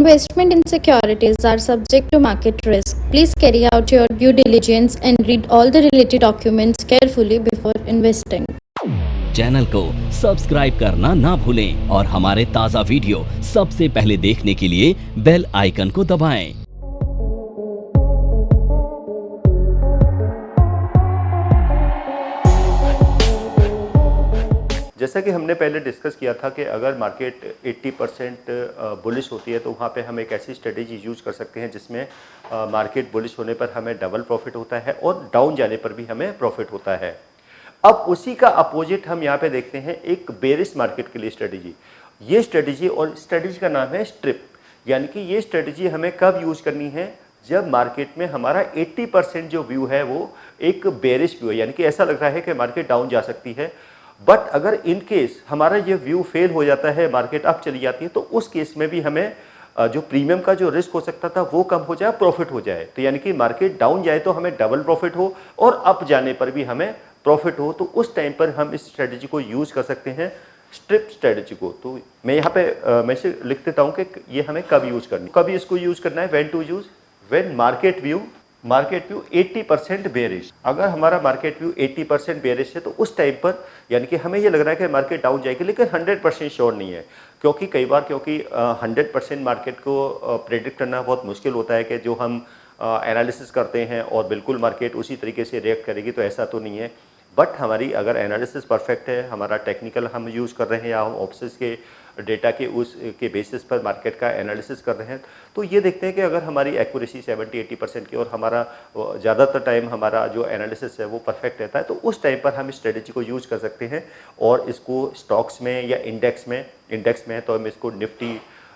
Investment in securities are subject to market risk. Please carry out your due diligence and read all the related documents carefully before investing. Channel को subscribe करना ना भूलें और हमारे ताज़ा video सबसे पहले देखने के लिए बेल आइकन को दबाएं। जैसा कि हमने पहले डिस्कस किया था कि अगर मार्केट 80% बुलिश होती है तो वहाँ पे हम एक ऐसी स्ट्रेटेजी यूज कर सकते हैं जिसमें मार्केट बुलिश होने पर हमें डबल प्रॉफिट होता है और डाउन जाने पर भी हमें प्रॉफिट होता है। अब उसी का अपोजिट हम यहाँ पे देखते हैं एक बेरिश मार्केट के लिए स्ट्रेटेजी। ये स्ट्रेटेजी और स्ट्रेटेजी का नाम है स्ट्रिप, यानी कि ये स्ट्रेटेजी हमें कब यूज करनी है, जब मार्केट में हमारा 80% जो व्यू है वो एक बेरिश व्यू है, यानी कि ऐसा लग रहा है कि मार्केट डाउन जा सकती है। बट अगर इन केस हमारा ये व्यू फेल हो जाता है, मार्केट अप चली जाती है, तो उस केस में भी हमें जो प्रीमियम का जो रिस्क हो सकता था वो कम हो जाए, प्रॉफिट हो जाए। तो यानी कि मार्केट डाउन जाए तो हमें डबल प्रॉफिट हो और अप जाने पर भी हमें प्रॉफिट हो, तो उस टाइम पर हम इस स्ट्रेटेजी को यूज कर सकते हैं, स्ट्रिप स्ट्रेटेजी को। तो मैं यहाँ पे मैं से लिख देता हूँ कि ये हमें कब यूज करनी, कभी इसको यूज करना है, when to use, when market view 80% bearish. अगर हमारा मार्केट व्यू 80% बेरिश है तो उस टाइम पर यानी कि हमें ये लग रहा है कि मार्केट डाउन जाएगी, लेकिन 100% श्योर नहीं है, क्योंकि कई बार 100% मार्केट को प्रेडिक्ट करना बहुत मुश्किल होता है कि जो हम एनालिसिस करते हैं और बिल्कुल मार्केट उसी तरीके से रिएक्ट करेगी, तो ऐसा तो नहीं है। बट हमारी अगर एनालिसिस परफेक्ट है, हमारा टेक्निकल हम यूज़ कर रहे हैं या हम ऑप्शंस के डेटा के उसके बेसिस पर मार्केट का एनालिसिस कर रहे हैं, तो ये देखते हैं कि अगर हमारी एक्यूरेसी 70-80% की और हमारा ज़्यादातर टाइम हमारा जो एनालिसिस है वो परफेक्ट रहता है, तो उस टाइम पर हम इस स्ट्रेटेजी को यूज़ कर सकते हैं और इसको स्टॉक्स में या इंडेक्स में है तो हम इसको निफ्टी,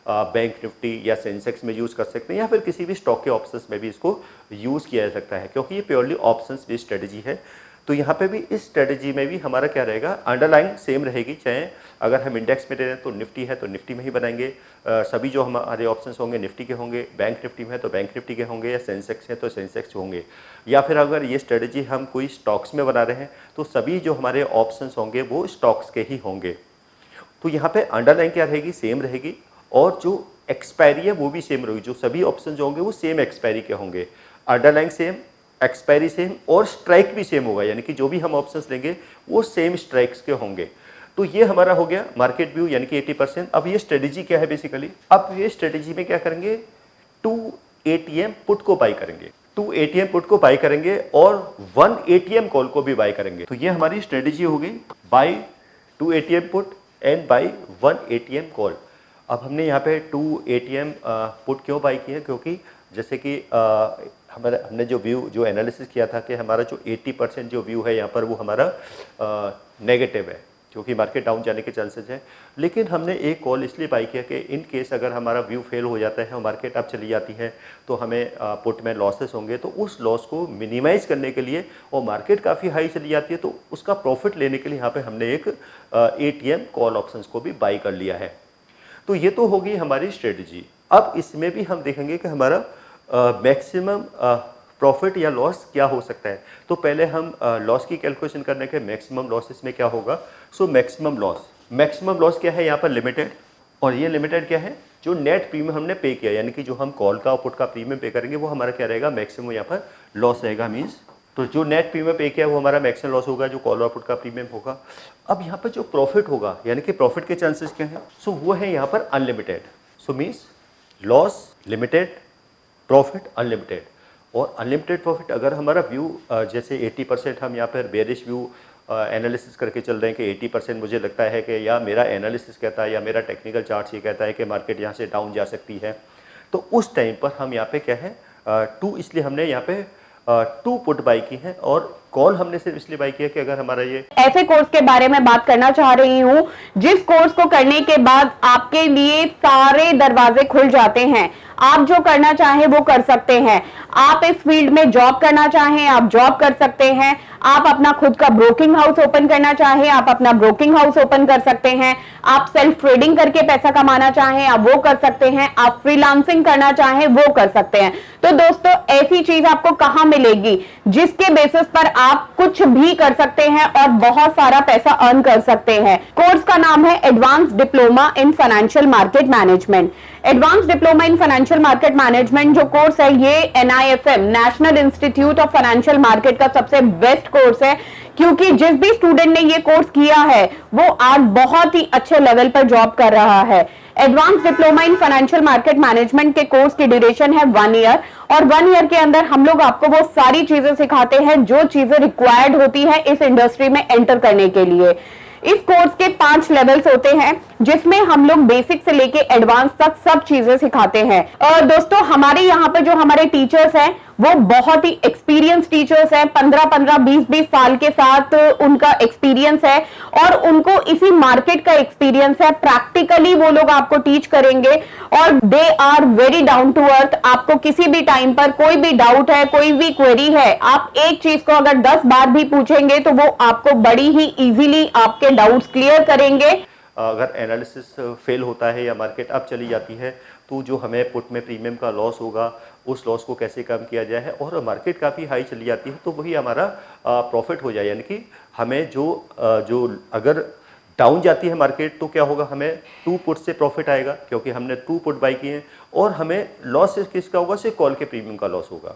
बैंक निफ्टी या सेंसेक्स में यूज़ कर सकते हैं, या फिर किसी भी स्टॉक के ऑप्शंस में भी इसको यूज़ किया जा सकता है, क्योंकि ये प्योरली ऑप्शंस बेस्ड स्ट्रेटेजी है। तो यहाँ पे भी इस स्ट्रेटेजी में भी हमारा क्या रहेगा, अंडरलाइन सेम रहेगी। चाहे अगर हम इंडेक्स में रहें तो निफ्टी है तो निफ्टी में ही बनाएंगे, सभी जो हमारे ऑप्शंस होंगे निफ्टी के होंगे, बैंक निफ्टी में है तो बैंक निफ्टी के होंगे, या सेंसेक्स है तो सेंसेक्स होंगे। या फिर अगर ये स्ट्रेटेजी हम कोई स्टॉक्स में बना रहे हैं तो सभी जो हमारे ऑप्शंस होंगे वो स्टॉक्स के ही होंगे। तो यहाँ पे अंडरलाइन क्या रहेगी, सेम रहेगी, और जो एक्सपायरी है वो भी सेम रहेगी। जो सभी ऑप्शन जो होंगे वो सेम एक्सपायरी के होंगे, अंडरलाइन सेम, एक्सपायरी सेम और स्ट्राइक भी सेम होगा, यानी कि जो भी हम ऑप्शंस लेंगे वो सेम स्ट्राइक्स के होंगे। तो ये हमारा हो गया मार्केट व्यू, यानी कि 80%। अब ये स्ट्रेटेजी क्या है बेसिकली, अब ये स्ट्रेटेजी में क्या करेंगे, 2 ATM पुट को बाई करेंगे, 2 ATM पुट को बाई करेंगे और 1 ATM कॉल को भी बाई करेंगे। तो ये हमारी स्ट्रेटेजी हो गई, by 2 ATM put and by 1 ATM call. अब हमने यहाँ पे 2 ATM पुट क्यों बाई किया, क्योंकि जैसे कि हमने जो एनालिसिस किया था कि हमारा जो 80% जो व्यू है यहाँ पर वो हमारा नेगेटिव है, क्योंकि मार्केट डाउन जाने के चांसेस हैं। लेकिन हमने एक कॉल इसलिए बाई किया कि इन केस अगर हमारा व्यू फेल हो जाता है और मार्केट अप चली जाती है तो हमें पुट में लॉसेस होंगे, तो उस लॉस को मिनिमाइज करने के लिए, और मार्केट काफ़ी हाई चली जाती है तो उसका प्रॉफिट लेने के लिए यहाँ पर हमने एक ATM कॉल ऑप्शंस को भी बाई कर लिया है। तो ये तो होगी हमारी स्ट्रेटजी। अब इसमें भी हम देखेंगे कि हमारा मैक्सिमम प्रॉफिट या लॉस क्या हो सकता है। तो पहले हम लॉस की कैलकुलेशन करने के मैक्सिमम लॉस इसमें क्या होगा। सो मैक्सिमम लॉस क्या है यहाँ पर, लिमिटेड, और ये लिमिटेड क्या है, जो नेट प्रीमियम हमने पे किया, यानी कि जो हम कॉल का और पुट का प्रीमियम पे करेंगे वो हमारा क्या रहेगा, मैक्सिमम यहाँ पर लॉस रहेगा। मीन्स तो जो नेट प्रीमियम पे किया वो हमारा मैक्सिमम लॉस होगा, जो कॉल और पुट का प्रीमियम होगा। अब यहाँ पर जो प्रॉफिट होगा, यानी कि प्रॉफिट के चांसेस क्या है, सो वो है यहाँ पर unlimited. So means loss limited, profit unlimited. और अनलिमिटेड प्रॉफिट अगर हमारा व्यू जैसे 80% हम यहाँ पर बेरिश व्यू एनालिसिस करके चल रहे हैं कि 80% मुझे लगता है कि, या मेरा एनालिसिस कहता है या मेरा टेक्निकल चार्ट ये कहता है कि मार्केट यहाँ से डाउन जा सकती है, तो उस टाइम पर हम यहाँ पे क्या है 2, इसलिए हमने यहाँ पे 2 पुट बाई की है, और कॉल हमने सिर्फ इसलिए बाई किया कि अगर हमारा ये ऐसे कोर्स के बारे में बात करना चाह रही हूँ जिस कोर्स को करने के बाद आपके लिए सारे दरवाजे खुल जाते हैं, आप जो करना चाहें वो कर सकते हैं। आप इस फील्ड में जॉब करना चाहें आप जॉब कर सकते हैं, आप अपना खुद का ब्रोकिंग हाउस ओपन करना चाहें, आप अपना ब्रोकिंग हाउस ओपन कर सकते हैं। आप सेल्फ ट्रेडिंग करके पैसा कमाना चाहें, आप वो कर सकते हैं। आप फ्रीलांसिंग करना चाहें, वो कर सकते हैं। तो दोस्तों, ऐसी चीज आपको कहां मिलेगी जिसके बेसिस पर आप कुछ भी कर सकते हैं और बहुत सारा पैसा अर्न कर सकते हैं। कोर्स का नाम है advance diploma in financial market management. Advance diploma in financial market management जो कोर्स है, ये NIFM national institute of financial market का सबसे बेस्ट कोर्स है, क्योंकि जिस भी स्टूडेंट ने ये कोर्स किया है वो आज बहुत ही अच्छे लेवल पर जॉब कर रहा है। Advance diploma in financial market management के कोर्स की ड्यूरेशन है 1 ईयर, और 1 ईयर के अंदर हम लोग आपको वो सारी चीजें सिखाते हैं जो चीजें रिक्वायर्ड होती है इस इंडस्ट्री में एंटर करने के लिए। इस कोर्स के 5 लेवल्स होते हैं, जिसमें हम लोग बेसिक से लेके एडवांस तक सब चीजें सिखाते हैं। और दोस्तों, हमारे यहाँ पे जो हमारे टीचर्स हैं वो बहुत ही एक्सपीरियंस टीचर्स हैं। 15-15, 20-20 साल के साथ उनका एक्सपीरियंस है और उनको इसी मार्केट का एक्सपीरियंस है। प्रैक्टिकली वो लोग आपको टीच करेंगे और they are very down to earth. आपको किसी भी टाइम पर कोई भी डाउट है, कोई भी क्वेरी है, आप एक चीज को अगर 10 बार भी पूछेंगे तो वो आपको बड़ी ही इजीली आपके डाउट्स क्लियर करेंगे। अगर एनालिसिस फेल होता है या मार्केट अप चली जाती है तो जो हमें पुट में प्रीमियम का लॉस होगा उस लॉस को कैसे कम किया जाए है, और मार्केट काफ़ी हाई चली जाती है तो वही हमारा प्रॉफिट हो जाए। यानी कि हमें जो अगर डाउन जाती है मार्केट तो क्या होगा, हमें 2 पुट से प्रॉफिट आएगा क्योंकि हमने 2 पुट बाई किए हैं, और हमें लॉस किसका होगा, सिर्फ कॉल के प्रीमियम का लॉस होगा।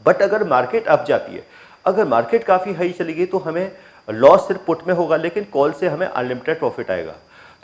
बट अगर मार्केट अप जाती है, अगर मार्केट काफ़ी हाई चली गई तो हमें लॉस सिर्फ पुट में होगा लेकिन कॉल से हमें अनलिमिटेड प्रॉफिट आएगा।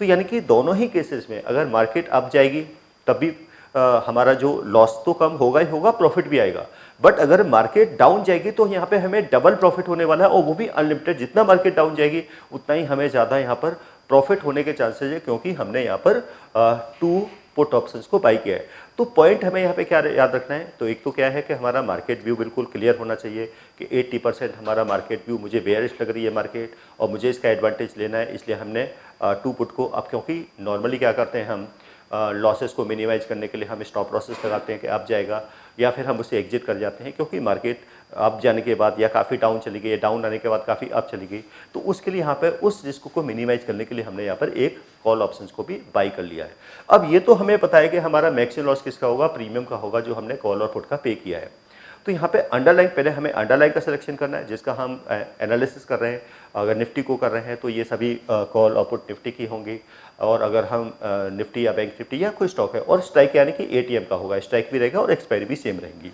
तो यानी कि दोनों ही केसेस में अगर मार्केट अप जाएगी तब भी हमारा जो लॉस तो कम होगा ही होगा, प्रॉफिट भी आएगा। बट अगर मार्केट डाउन जाएगी तो यहाँ पे हमें डबल प्रॉफिट होने वाला है, और वो भी अनलिमिटेड। जितना मार्केट डाउन जाएगी उतना ही हमें ज़्यादा यहाँ पर प्रॉफिट होने के चांसेस है, क्योंकि हमने यहाँ पर 2 पुट ऑप्शंस को बाई किया है। तो पॉइंट हमें यहाँ पे क्या याद रखना है, तो एक तो क्या है कि हमारा मार्केट व्यू बिल्कुल क्लियर होना चाहिए कि 80% हमारा मार्केट व्यू, मुझे बेयरिश लग रही है मार्केट और मुझे इसका एडवांटेज लेना है, इसलिए हमने 2 पुट को अब, क्योंकि नॉर्मली क्या करते हैं हम लॉसेस को मिनिमाइज करने के लिए हम स्टॉप लॉसेस लगाते हैं कि अप जाएगा, या फिर हम उसे एग्जिट कर जाते हैं क्योंकि मार्केट अप जाने के बाद या काफ़ी डाउन चली गई, या डाउन आने के बाद काफ़ी अप चली गई, तो उसके लिए यहाँ पर उस रिस्क को मिनिमाइज करने के लिए हमने यहाँ पर एक कॉल ऑप्शंस को भी बाई कर लिया है। अब ये तो हमें पता है कि हमारा मैक्सिमम लॉस किसका होगा, प्रीमियम का होगा, जो हमने कॉल और पुट का पे किया है। तो यहाँ पे अंडरलाइन, पहले हमें अंडरलाइन का सिलेक्शन करना है जिसका हम एनालिसिस कर रहे हैं। अगर निफ्टी को कर रहे हैं तो ये सभी कॉल और पुट निफ्टी की होंगी, और अगर हम निफ्टी या बैंक निफ्टी या कोई स्टॉक है, और स्ट्राइक यानी कि ATM का होगा, स्ट्राइक भी रहेगा और एक्सपायरी भी सेम रहेंगी।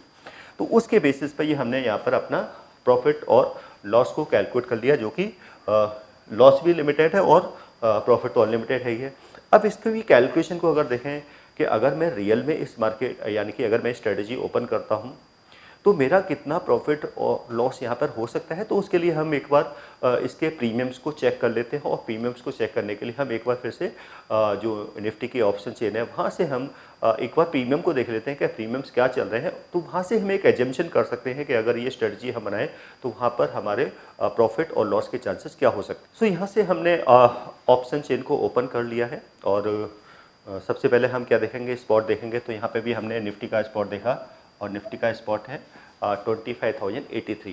तो उसके बेसिस पर ये हमने यहाँ पर अपना प्रॉफिट और लॉस को कैलकुलेट कर लिया, जो कि लॉस भी लिमिटेड है और प्रॉफिट तो अनलिमिटेड है ही है। अब इसके भी कैलकुलेशन को अगर देखें कि अगर मैं रियल में इस मार्केट, यानी कि अगर मैं स्ट्रेटजी ओपन करता हूँ तो मेरा कितना प्रॉफिट और लॉस यहाँ पर हो सकता है, तो उसके लिए हम एक बार इसके प्रीमियम्स को चेक कर लेते हैं। और प्रीमियम्स को चेक करने के लिए हम एक बार फिर से जो निफ्टी की ऑप्शन चेन है वहाँ से हम एक बार प्रीमियम को देख लेते हैं कि प्रीमियम्स क्या चल रहे हैं। तो वहाँ से हम एक एजम्पशन कर सकते हैं कि अगर ये स्ट्रेटजी हम बनाएं तो वहाँ पर हमारे प्रॉफिट और लॉस के चांसेस क्या हो सकते हैं। सो यहाँ से हमने ऑप्शन चेन को ओपन कर लिया है, और सबसे पहले हम क्या देखेंगे, स्पॉट देखेंगे। तो यहाँ पे भी हमने निफ्टी का स्पॉट देखा, और निफ्टी का स्पॉट है 25,083।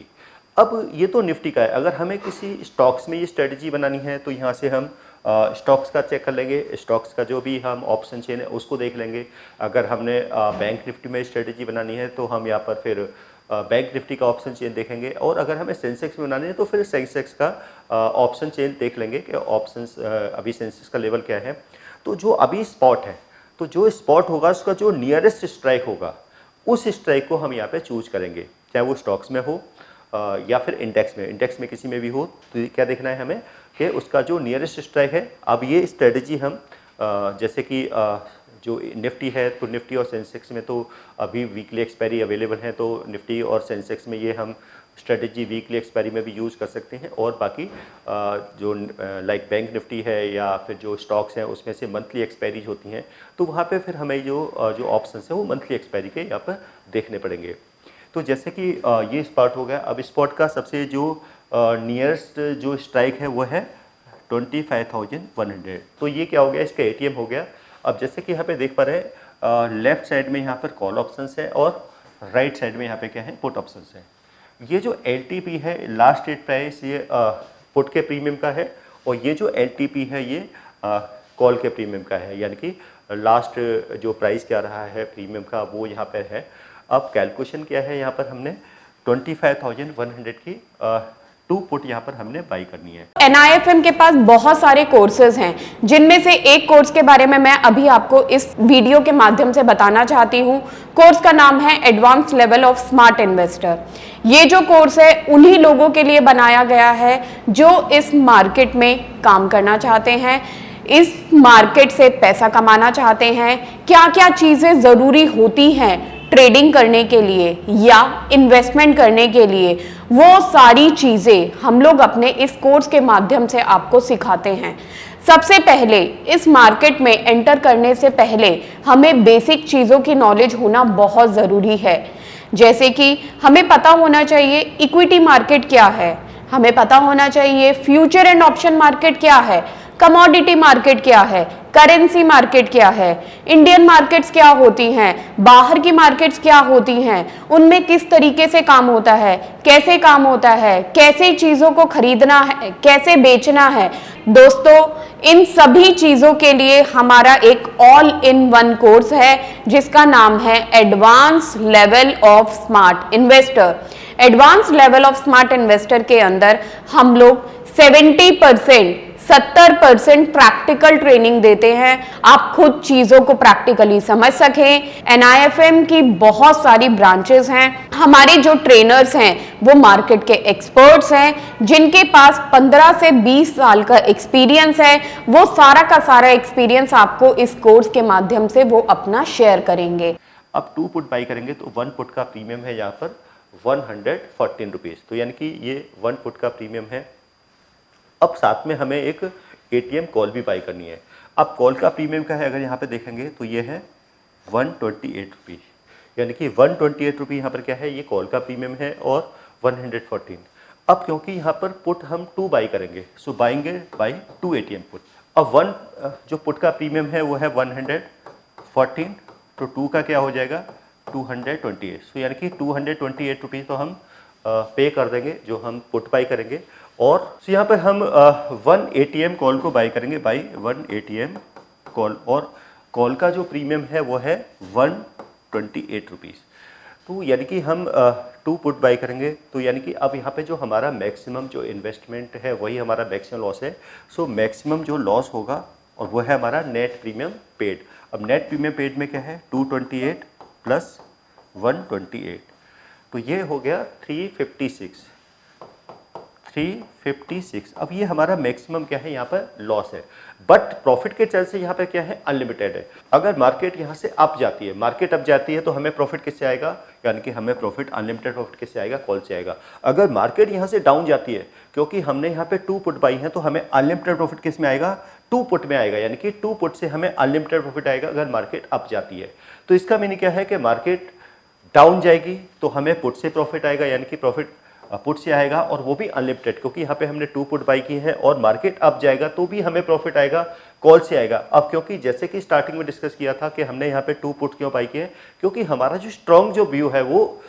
अब ये तो निफ्टी का है। अगर हमें किसी स्टॉक्स में ये स्ट्रेटजी बनानी है तो यहाँ से हम स्टॉक्स का चेक कर लेंगे, स्टॉक्स का जो भी हम ऑप्शन चेन है उसको देख लेंगे। अगर हमने बैंक निफ्टी में स्ट्रेटजी बनानी है तो हम यहाँ पर फिर बैंक निफ्टी का ऑप्शन चेन देखेंगे, और अगर हमें सेंसेक्स में बनानी है तो फिर सेंसेक्स का ऑप्शन चेन देख लेंगे कि ऑप्शंस अभी सेंसेक्स का लेवल क्या है। तो जो अभी स्पॉट है, तो जो स्पॉट होगा उसका जो नियरेस्ट स्ट्राइक होगा उस स्ट्राइक को हम यहाँ पे चूज करेंगे, चाहे वो स्टॉक्स में हो या फिर इंडेक्स में किसी में भी हो। तो क्या देखना है हमें कि उसका जो नियरेस्ट स्ट्राइक है। अब ये स्ट्रेटजी हम जैसे कि जो निफ्टी है, तो निफ्टी और सेंसेक्स में तो अभी वीकली एक्सपायरी अवेलेबल है, तो निफ्टी और सेंसेक्स में ये हम स्ट्रेटजी वीकली एक्सपायरी में भी यूज़ कर सकते हैं। और बाकी जो लाइक बैंक निफ्टी है या फिर जो स्टॉक्स हैं उसमें से मंथली एक्सपायरीज होती हैं, तो वहाँ पे फिर हमें जो ऑप्शन है वो मंथली एक्सपायरी के यहाँ पर देखने पड़ेंगे। तो जैसे कि ये स्पॉट हो गया। अब स्पॉट का सबसे जो नियरेस्ट जो स्ट्राइक है वो है 25,100। तो ये क्या हो गया, इसका ATM हो गया। अब जैसे कि यहाँ पे देख पा रहे हैं लेफ्ट साइड में यहाँ पर कॉल ऑप्शंस है और राइट साइड में यहाँ पे क्या है, पुट ऑप्शंस है। ये जो LTP है लास्ट ट्रेड प्राइस, ये पुट के प्रीमियम का है, और ये जो LTP है ये कॉल के प्रीमियम का है, यानी कि लास्ट जो प्राइस क्या रहा है प्रीमियम का वो यहाँ पर है। अब कैलकुलेशन क्या है, यहाँ पर हमने 25,100 की टू पुट यहाँ पर हमने बाई करनी है। NIFM के पास बहुत सारे कोर्सेज हैं, जिनमें से एक कोर्स के बारे में मैं अभी आपको इस वीडियो के माध्यम से बताना चाहती हूँ। कोर्स का नाम है advance level of smart investor. ये जो कोर्स है उन्हीं लोगों के लिए बनाया गया है जो इस मार्केट में काम करना चाहते हैं, इस मार्केट से पैसा कमाना चाहते हैं। क्या क्या चीजें जरूरी होती हैं ट्रेडिंग करने के लिए या इन्वेस्टमेंट करने के लिए, वो सारी चीजें हम लोग अपने इस कोर्स के माध्यम से आपको सिखाते हैं। सबसे पहले इस मार्केट में एंटर करने से पहले हमें बेसिक चीजों की नॉलेज होना बहुत जरूरी है। जैसे कि हमें पता होना चाहिए इक्विटी मार्केट क्या है, हमें पता होना चाहिए फ्यूचर एंड ऑप्शन मार्केट क्या है, कमोडिटी मार्केट क्या है, करेंसी मार्केट क्या है, इंडियन मार्केट्स क्या होती हैं, बाहर की मार्केट्स क्या होती हैं, उनमें किस तरीके से काम होता है, कैसे काम होता है, कैसे चीजों को खरीदना है, कैसे बेचना है। दोस्तों, इन सभी चीजों के लिए हमारा एक ऑल इन वन कोर्स है जिसका नाम है advance level of smart investor. Advance level of smart investor के अंदर हम लोग 70% प्रैक्टिकल ट्रेनिंग देते हैं, आप खुद चीजों को प्रैक्टिकली समझ सकें। NIFM की बहुत सारी ब्रांचेस हैं। हमारे जो ट्रेनर्स हैं वो मार्केट के एक्सपर्ट्स हैं जिनके पास 15 से 20 साल का एक्सपीरियंस है। वो सारा का सारा एक्सपीरियंस आपको इस कोर्स के माध्यम से वो अपना शेयर करेंगे। अब टू पुट बाई करेंगे तो वन पुट का प्रीमियम है यहाँ पर 114 रुपीज़, तो यानी कि ये वन पुट का प्रीमियम है। अब साथ में हमें एक ATM कॉल भी बाई करनी है। अब कॉल का प्रीमियम का है, अगर यहाँ पे देखेंगे तो ये है 128 रुपीज़, यानी कि 128 रुपये यहाँ पर क्या है, ये कॉल का प्रीमियम है, और 114। अब क्योंकि यहाँ पर पुट हम 2 बाई करेंगे, सो बाइंगे बाई 2 ATM पुट। अब वन जो पुट का प्रीमियम है वो है 114, तो 2 का क्या हो जाएगा 228, सो यानी कि 228 रुपीज़ तो हम पे कर देंगे जो हम पुट बाई करेंगे। और यहाँ पर हम 1 ATM कॉल को बाई करेंगे बाई 1 ATM कॉल, और कॉल का जो प्रीमियम है वो है 128 रुपीज़। तो यानी कि हम 2 पुट बाई करेंगे, तो यानी कि अब यहाँ पे जो हमारा मैक्सिमम जो इन्वेस्टमेंट है वही हमारा मैक्सिमम लॉस है। सो मैक्सिमम जो लॉस होगा और वो है हमारा नेट प्रीमियम पेड। अब नेट प्रीमियम पेड में क्या है 228 प्लस 128, तो ये हो गया 356। अब ये हमारा मैक्सिमम क्या है यहाँ पर लॉस है, बट प्रॉफिट के चल से यहाँ पर क्या है अनलिमिटेड है। अगर मार्केट यहाँ से अप जाती है, मार्केट अप जाती है तो हमें प्रॉफिट किससे आएगा, यानी कि हमें प्रॉफिट अनलिमिटेड प्रॉफिट किससे आएगा, कॉल से आएगा। अगर मार्केट यहाँ से डाउन जाती है, क्योंकि हमने यहाँ पे 2 पुट बाई है, तो हमें अनलिमिटेड प्रॉफिट किस में आएगा 2 पुट में आएगा, यानी कि 2 पुट से हमें अनलिमिटेड प्रॉफिट आएगा अगर मार्केट अप जाती है। तो इसका मीनिंग क्या है कि मार्केट डाउन जाएगी तो हमें पुट से प्रॉफिट आएगा, यानी कि प्रॉफिट पुट से आएगा, और वो भी अनलिमिटेड, क्योंकि यहाँ पे हमने 2 पुट बाई की है। और मार्केट अप जाएगा तो भी हमें प्रॉफिट आएगा, कॉल से आएगा। अब क्योंकि जैसे कि स्टार्टिंग में डिस्कस किया था कि हमने यहाँ पे 2 पुट क्यों बाई किए, क्योंकि हमारा जो स्ट्रॉन्ग जो व्यू है वो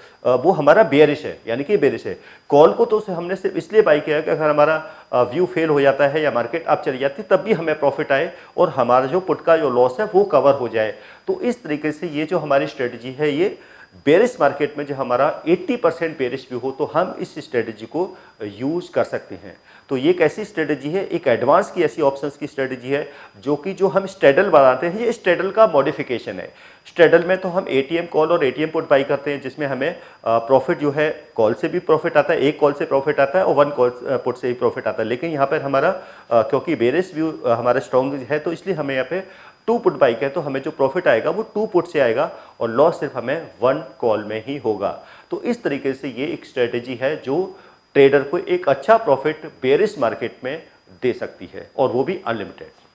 हमारा बेयरिश है, यानी कि बेयरिश है। कॉल को तो हमने सिर्फ इसलिए बाई किया कि अगर हमारा व्यू फेल हो जाता है या मार्केट अप चली जाती है तब भी हमें प्रॉफिट आए और हमारा जो पुट का जो लॉस है वो कवर हो जाए। तो इस तरीके से ये जो हमारी स्ट्रेटजी है, ये बेरिश मार्केट में जो हमारा 80% बेरिश व्यू हो तो हम इस स्ट्रेटजी को यूज कर सकते हैं। तो ये कैसी स्ट्रेटजी है, एक एडवांस की ऐसी ऑप्शंस की स्ट्रेटजी है जो हम स्ट्रेडल बनाते हैं। ये स्ट्रेडल का मॉडिफिकेशन है। स्ट्रेडल में तो हम ATM कॉल और ATM पुट बाई करते हैं, जिसमें हमें प्रॉफिट जो है कॉल से भी प्रॉफिट आता है, एक कॉल से प्रॉफिट आता है और 1 कॉल पुट से भी प्रॉफिट आता है। लेकिन यहाँ पर हमारा क्योंकि बेरिश व्यू हमारा स्ट्रॉन्ग है तो इसलिए हमें यहाँ पे 2 पुट बाई है, तो हमें जो प्रॉफिट आएगा वो 2 पुट से आएगा और लॉस सिर्फ हमें 1 कॉल में ही होगा। तो इस तरीके से ये एक स्ट्रेटेजी है जो ट्रेडर को एक अच्छा प्रॉफिट बेरिश मार्केट में दे सकती है, और वो भी अनलिमिटेड।